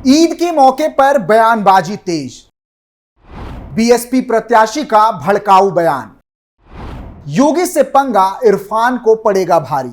ईद के मौके पर बयानबाजी तेज। बीएसपी प्रत्याशी का भड़काऊ बयान। योगी से पंगा इरफान को पड़ेगा भारी।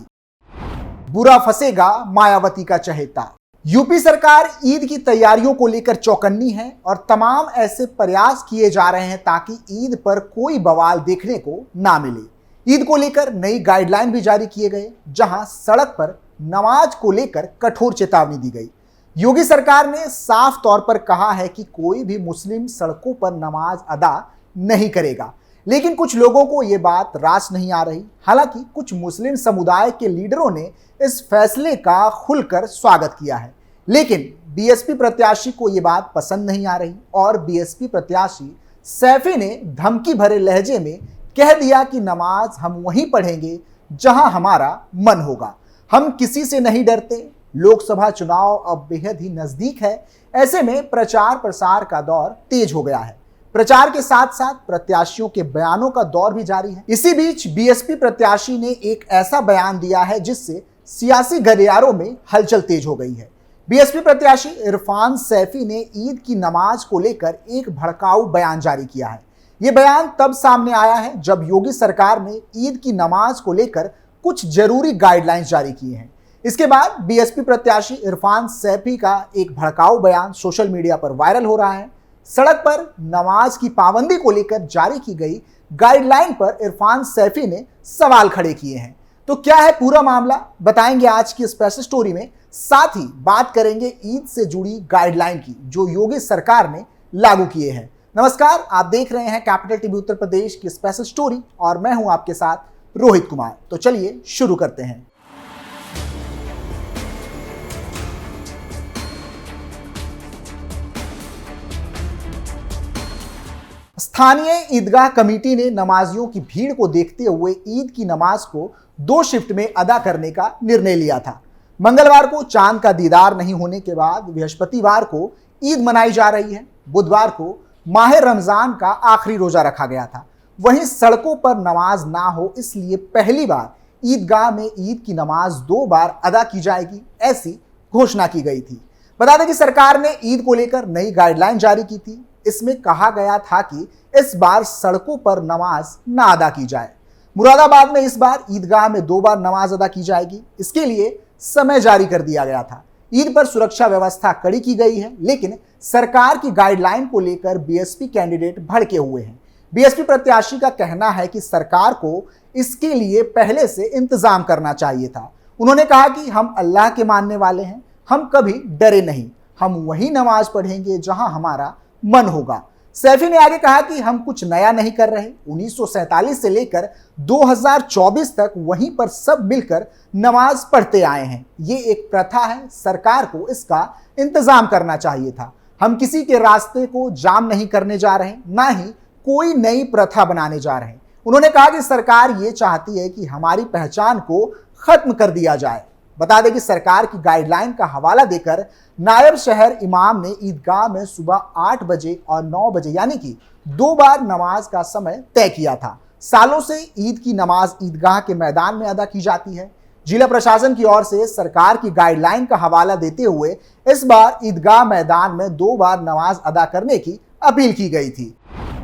बुरा फंसेगा मायावती का चहेता। यूपी सरकार ईद की तैयारियों को लेकर चौकन्नी है और तमाम ऐसे प्रयास किए जा रहे हैं ताकि ईद पर कोई बवाल देखने को ना मिले। ईद को लेकर नई गाइडलाइन भी जारी किए गए, जहां सड़क पर नमाज को लेकर कठोर चेतावनी दी गई। योगी सरकार ने साफ तौर पर कहा है कि कोई भी मुस्लिम सड़कों पर नमाज अदा नहीं करेगा, लेकिन कुछ लोगों को ये बात रास नहीं आ रही। हालांकि कुछ मुस्लिम समुदाय के लीडरों ने इस फैसले का खुलकर स्वागत किया है, लेकिन बीएसपी प्रत्याशी को ये बात पसंद नहीं आ रही और बीएसपी प्रत्याशी सैफी ने धमकी भरे लहजे में कह दिया कि नमाज हम वहीं पढ़ेंगे जहां हमारा मन होगा, हम किसी से नहीं डरते। लोकसभा चुनाव अब बेहद ही नजदीक है, ऐसे में प्रचार प्रसार का दौर तेज हो गया है। प्रचार के साथ साथ प्रत्याशियों के बयानों का दौर भी जारी है। इसी बीच बीएसपी प्रत्याशी ने एक ऐसा बयान दिया है जिससे सियासी गलियारों में हलचल तेज हो गई है। बीएसपी प्रत्याशी इरफान सैफी ने ईद की नमाज को लेकर एक भड़काऊ बयान जारी किया है। यह बयान तब सामने आया है जब योगी सरकार ने ईद की नमाज को लेकर कुछ जरूरी गाइडलाइंस जारी किए हैं। इसके बाद बीएसपी प्रत्याशी इरफान सैफी का एक भड़काऊ बयान सोशल मीडिया पर वायरल हो रहा है। सड़क पर नमाज की पाबंदी को लेकर जारी की गई गाइडलाइन पर इरफान सैफी ने सवाल खड़े किए हैं। तो क्या है पूरा मामला, बताएंगे आज की स्पेशल स्टोरी में। साथ ही बात करेंगे ईद से जुड़ी गाइडलाइन की जो योगी सरकार ने लागू किए हैं। नमस्कार, आप देख रहे हैं कैपिटल टीवी उत्तर प्रदेश की स्पेशल स्टोरी और मैं हूं आपके साथ रोहित कुमार। तो चलिए शुरू करते हैं। स्थानीय ईदगाह कमेटी ने नमाजियों की भीड़ को देखते हुए ईद की नमाज को 2 शिफ्ट में अदा करने का निर्णय लिया था। मंगलवार को चांद का दीदार नहीं होने के बाद बृहस्पतिवार को ईद मनाई जा रही है। बुधवार को माह रमजान का आखिरी रोजा रखा गया था। वहीं सड़कों पर नमाज ना हो, इसलिए पहली बार ईदगाह में ईद की नमाज 2 बार अदा की जाएगी, ऐसी घोषणा की गई थी। बता दें कि सरकार ने ईद को लेकर नई गाइडलाइन जारी की थी। इसमें कहा गया था कि इस बार सड़कों पर नमाज ना अदा की जाए। मुरादाबाद में इस बार ईदगाह में 2 बार नमाज अदा की जाएगी। इसके लिए समय जारी कर दिया गया था। ईद पर सुरक्षा व्यवस्था कड़ी की गई है, लेकिन सरकार की गाइडलाइन को लेकर बीएसपी कैंडिडेट भड़के हुए हैं। बीएसपी प्रत्याशी का कहना है कि सरकार को इसके लिए पहले से इंतजाम करना चाहिए था। उन्होंने कहा कि हम अल्लाह के मानने वाले हैं, हम कभी डरे नहीं, हम वही नमाज पढ़ेंगे जहां हमारा मन होगा। सैफी ने आगे कहा कि हम कुछ नया नहीं कर रहे, 1947 से लेकर 2024 तक वहीं पर सब मिलकर नमाज पढ़ते आए हैं। ये एक प्रथा है, सरकार को इसका इंतजाम करना चाहिए था। हम किसी के रास्ते को जाम नहीं करने जा रहे, ना ही कोई नई प्रथा बनाने जा रहे हैं। उन्होंने कहा कि सरकार ये चाहती है कि हमारी पहचान को खत्म कर दिया जाए। बता दें कि सरकार की गाइडलाइन का हवाला देकर नायब शहर इमाम ने ईदगाह में सुबह 8 बजे और 9 बजे यानी कि 2 बार नमाज का समय तय किया था। सालों से ईद की नमाज ईदगाह के मैदान में अदा की जाती है। जिला प्रशासन की ओर से सरकार की गाइडलाइन का हवाला देते हुए इस बार ईदगाह मैदान में 2 बार नमाज अदा करने की अपील की गई थी।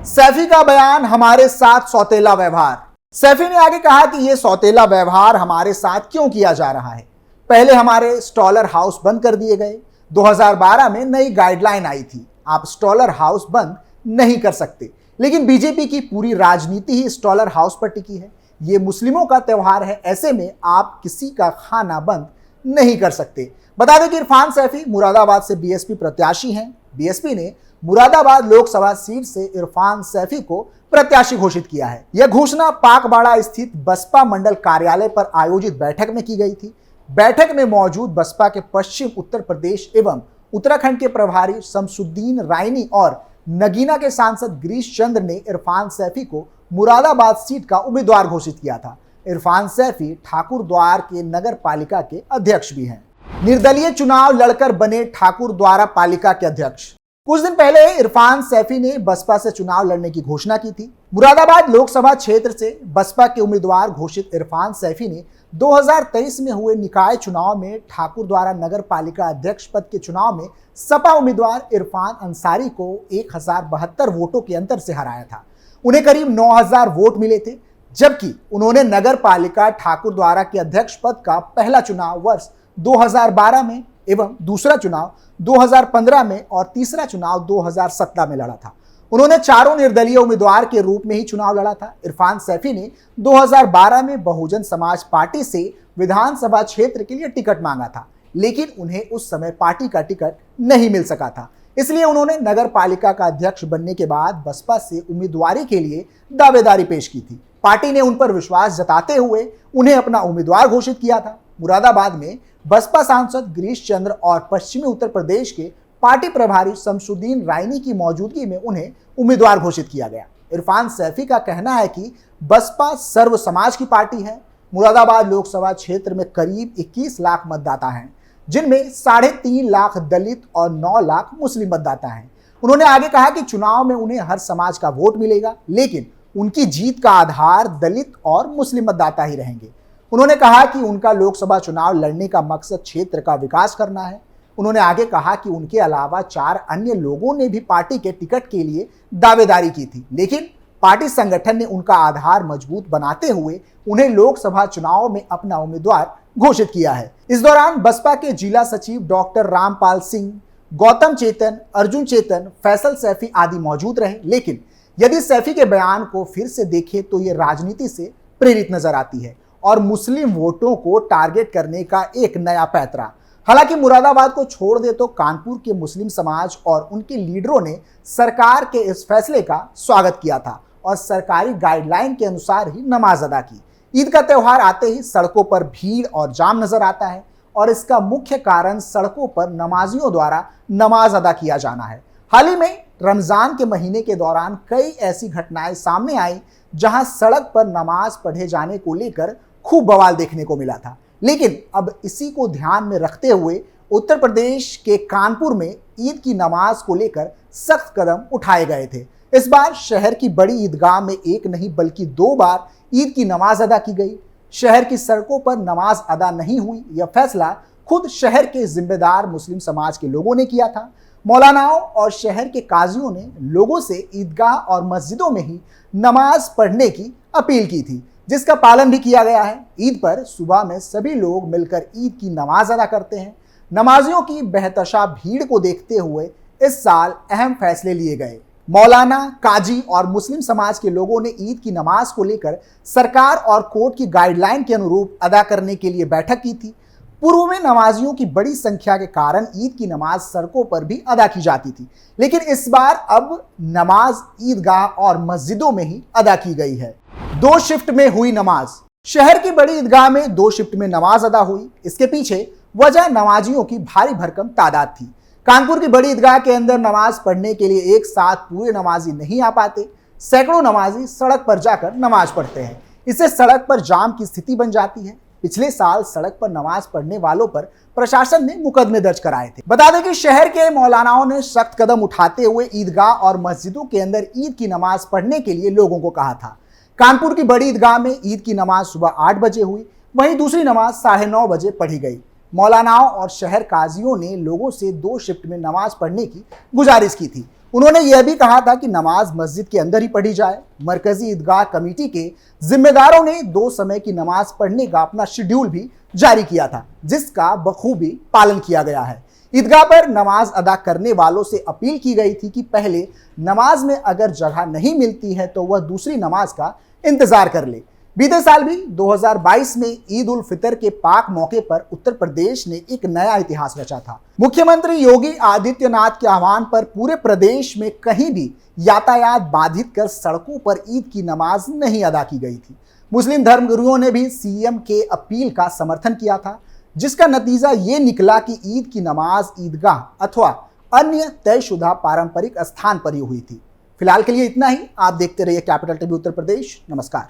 सैफी का बयान, हमारे साथ सौतेला व्यवहार। सैफी ने आगे कहा कि यह सौतेला व्यवहार हमारे साथ क्यों किया जा रहा है। पहले हमारे स्टॉलर हाउस बंद कर दिए गए। 2012 में नई गाइडलाइन आई थी, आप स्टॉलर हाउस बंद नहीं कर सकते, लेकिन बीजेपी की पूरी राजनीति ही स्टॉलर हाउस पर टिकी है। ये मुस्लिमों का त्यौहार है, ऐसे में आप किसी का खाना बंद नहीं कर सकते। बता दें कि इरफान सैफी मुरादाबाद से बीएसपी प्रत्याशी हैं। बीएसपी ने मुरादाबाद लोकसभा सीट से इरफान सैफी को प्रत्याशी घोषित किया है। यह घोषणा पाकबाड़ा स्थित बसपा मंडल कार्यालय पर आयोजित बैठक में की गई थी। बैठक में मौजूद बसपा के पश्चिम उत्तर प्रदेश एवं उत्तराखंड के प्रभारी शमसुद्दीन रायनी और नगीना के सांसद गिरीश चंद्र ने इरफान सैफी को मुरादाबाद सीट का उम्मीदवार घोषित किया था। इरफान सैफी ठाकुर द्वार के नगर पालिका के अध्यक्ष भी हैं। निर्दलीय चुनाव लड़कर बने ठाकुर द्वारा पालिका के अध्यक्ष। कुछ दिन पहले इरफान सैफी ने बसपा से चुनाव लड़ने की घोषणा की थी। मुरादाबाद लोकसभा क्षेत्र से बसपा के उम्मीदवार घोषित इरफान सैफी ने 2023 में हुए निकाय चुनाव में ठाकुर द्वारा नगर पालिका अध्यक्ष पद के चुनाव में सपा उम्मीदवार इरफान अंसारी को 1072 वोटों के अंतर से हराया था। उन्हें करीब 9000 वोट मिले थे, जबकि उन्होंने नगर पालिका ठाकुर द्वारा के अध्यक्ष पद का पहला चुनाव वर्ष 2012 में एवं दूसरा चुनाव 2015 में और तीसरा चुनाव 2017 में लड़ा था। उन्होंने चारों निर्दलीय उम्मीदवार के रूप में ही चुनाव लड़ा था। इरफान सैफी ने 2012 में बहुजन समाज पार्टी से विधानसभा क्षेत्र के लिए टिकट मांगा था, लेकिन उन्हें उस समय पार्टी का टिकट नहीं मिल सका था। इसलिए उन्होंने नगर पालिका का अध्यक्ष बनने के बाद बसपा से उम्मीदवारी के लिए दावेदारी पेश की थी। पार्टी ने उन पर विश्वास जताते हुए उन्हें अपना उम्मीदवार घोषित किया था। मुरादाबाद में बसपा सांसद गिरीश चंद्र और पश्चिमी उत्तर प्रदेश के पार्टी प्रभारी शमसुद्दीन रायनी की मौजूदगी में उन्हें उम्मीदवार घोषित किया गया। इरफान सैफी का कहना है कि बसपा सर्व समाज की पार्टी है। मुरादाबाद लोकसभा क्षेत्र में करीब 21 लाख मतदाता हैं, जिनमें 3.5 लाख दलित और 9 लाख मुस्लिम मतदाता हैं। उन्होंने आगे कहा कि चुनाव में उन्हें हर समाज का वोट मिलेगा, लेकिन उनकी जीत का आधार दलित और मुस्लिम मतदाता ही रहेंगे। उन्होंने कहा कि उनका लोकसभा चुनाव लड़ने का मकसद क्षेत्र का विकास करना है। उन्होंने आगे कहा कि उनके अलावा 4 अन्य लोगों ने भी पार्टी के टिकट के लिए दावेदारी की थी, लेकिन पार्टी संगठन ने उनका आधार मजबूत बनाते हुए उन्हें लोकसभा चुनाव में अपना उम्मीदवार घोषित किया है। इस दौरान बसपा के जिला सचिव डॉक्टर रामपाल सिंह, गौतम चेतन, अर्जुन चेतन, फैसल सैफी आदि मौजूद रहे। लेकिन यदि सैफी के बयान को फिर से देखें तो ये राजनीति से प्रेरित नजर आती है और मुस्लिम वोटों को टारगेट करने का एक नया पैंतरा। हालांकि मुरादाबाद को छोड़ दे तो कानपुर के मुस्लिम समाज और उनके लीडरों ने सरकार के इस फैसले का स्वागत किया था और सरकारी गाइडलाइन के अनुसार ही नमाज अदा की। ईद का त्यौहार आते ही सड़कों पर भीड़ और जाम नजर आता है और इसका मुख्य कारण सड़कों पर नमाजियों द्वारा नमाज अदा किया जाना है। हाल ही में रमजान के महीने के दौरान कई ऐसी घटनाएं सामने आई जहां सड़क पर नमाज पढ़े जाने को लेकर खूब बवाल देखने को मिला था। लेकिन अब इसी को ध्यान में रखते हुए उत्तर प्रदेश के कानपुर में ईद की नमाज को लेकर सख्त कदम उठाए गए थे। इस बार शहर की बड़ी ईदगाह में एक नहीं बल्कि 2 बार ईद की नमाज अदा की गई। शहर की सड़कों पर नमाज अदा नहीं हुई, यह फैसला खुद शहर के जिम्मेदार मुस्लिम समाज के लोगों ने किया था। मौलानाओं और शहर के काजियों ने लोगों से ईदगाह और मस्जिदों में ही नमाज पढ़ने की अपील की थी, जिसका पालन भी किया गया है। ईद पर सुबह में सभी लोग मिलकर ईद की नमाज अदा करते हैं। नमाजियों की बेहतशा भीड़ को देखते हुए इस साल अहम फैसले लिए गए। मौलाना, काजी और मुस्लिम समाज के लोगों ने ईद की नमाज को लेकर सरकार और कोर्ट की गाइडलाइन के अनुरूप अदा करने के लिए बैठक की थी। पूर्व में नमाजियों की बड़ी संख्या के कारण ईद की नमाज सड़कों पर भी अदा की जाती थी, लेकिन इस बार अब नमाज ईदगाह और मस्जिदों में ही अदा की गई है। 2 शिफ्ट में हुई नमाज। शहर की बड़ी ईदगाह में 2 शिफ्ट में नमाज अदा हुई। इसके पीछे वजह नमाजियों की भारी भरकम तादाद थी। कानपुर की बड़ी ईदगाह के अंदर नमाज पढ़ने के लिए एक साथ पूरे नमाजी नहीं आ पाते। सैकड़ों नमाजी सड़क पर जाकर नमाज पढ़ते हैं। इससे सड़क पर जाम की स्थिति बन जाती है। पिछले साल सड़क पर नमाज पढ़ने वालों पर प्रशासन ने मुकदमे दर्ज कराए थे। बता दें कि शहर के मौलानाओं ने सख्त कदम उठाते हुए ईदगाह और मस्जिदों के अंदर ईद की नमाज पढ़ने के लिए लोगों को कहा था। कानपुर की बड़ी ईदगाह में ईद की नमाज सुबह 8 बजे हुई, वहीं दूसरी नमाज 9:30 बजे पढ़ी गई। मौलानाओं और शहर काजियों ने लोगों से 2 शिफ्ट में नमाज पढ़ने की गुजारिश की थी। उन्होंने यह भी कहा था कि नमाज मस्जिद के अंदर ही पढ़ी जाए। मरकजी ईदगाह कमेटी के जिम्मेदारों ने 2 समय की नमाज पढ़ने का अपना शेड्यूल भी जारी किया था, जिसका बखूबी पालन किया गया है। ईदगाह पर नमाज अदा करने वालों से अपील की गई थी कि पहले नमाज में अगर जगह नहीं मिलती है तो वह दूसरी नमाज का इंतजार कर ले। बीते साल भी 2022 में ईद उल फितर के पाक मौके पर उत्तर प्रदेश ने एक नया इतिहास रचा था। मुख्यमंत्री योगी आदित्यनाथ के आह्वान पर पूरे प्रदेश में कहीं भी यातायात बाधित कर सड़कों पर ईद की नमाज नहीं अदा की गई थी। मुस्लिम धर्मगुरुओं ने भी सीएम के अपील का समर्थन किया था, जिसका नतीजा ये निकला कि ईद की नमाज ईदगाह अथवा अन्य तयशुदा पारंपरिक स्थान पर ही हुई थी। फिलहाल के लिए इतना ही। आप देखते रहिए कैपिटल टीवी उत्तर प्रदेश। नमस्कार।